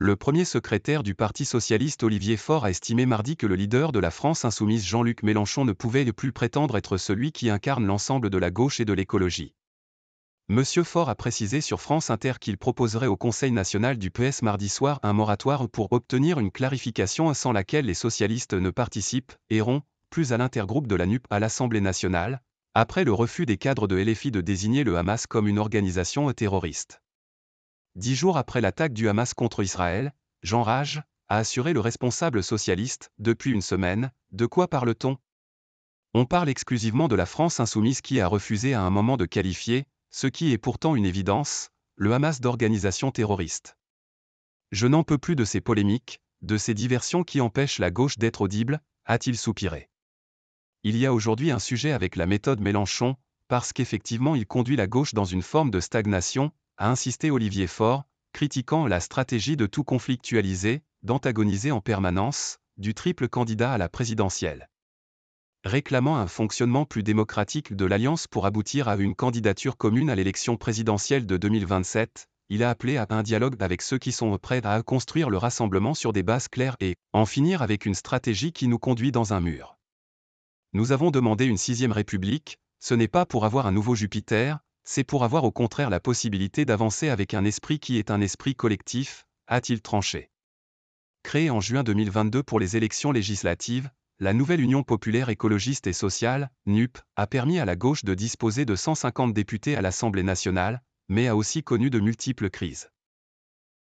Le premier secrétaire du Parti socialiste Olivier Faure a estimé mardi que le leader de la France insoumise Jean-Luc Mélenchon ne pouvait plus prétendre être celui qui incarne l'ensemble de la gauche et de l'écologie. Monsieur Faure a précisé sur France Inter qu'il proposerait au Conseil national du PS mardi soir un moratoire pour obtenir une clarification sans laquelle les socialistes ne participeront plus à l'intergroupe de la NUP à l'Assemblée nationale, après le refus des cadres de LFI de désigner le Hamas comme une organisation terroriste. 10 jours après l'attaque du Hamas contre Israël, Jean Rage a assuré le responsable socialiste, depuis une semaine, de quoi parle-t-on? On parle exclusivement de la France insoumise qui a refusé à un moment de qualifier, ce qui est pourtant une évidence, le Hamas d'organisation terroriste. Je n'en peux plus de ces polémiques, de ces diversions qui empêchent la gauche d'être audible, a-t-il soupiré. Il y a aujourd'hui un sujet avec la méthode Mélenchon, parce qu'effectivement il conduit la gauche dans une forme de stagnation, a insisté Olivier Faure, critiquant la stratégie de tout conflictualiser, d'antagoniser en permanence, du triple candidat à la présidentielle. Réclamant un fonctionnement plus démocratique de l'Alliance pour aboutir à une candidature commune à l'élection présidentielle de 2027, il a appelé à un dialogue avec ceux qui sont prêts à construire le rassemblement sur des bases claires et en finir avec une stratégie qui nous conduit dans un mur. Nous avons demandé une 6e République, ce n'est pas pour avoir un nouveau Jupiter, c'est pour avoir au contraire la possibilité d'avancer avec un esprit qui est un esprit collectif, a-t-il tranché. Créée en juin 2022 pour les élections législatives, la nouvelle Union populaire écologiste et sociale, NUP, a permis à la gauche de disposer de 150 députés à l'Assemblée nationale, mais a aussi connu de multiples crises.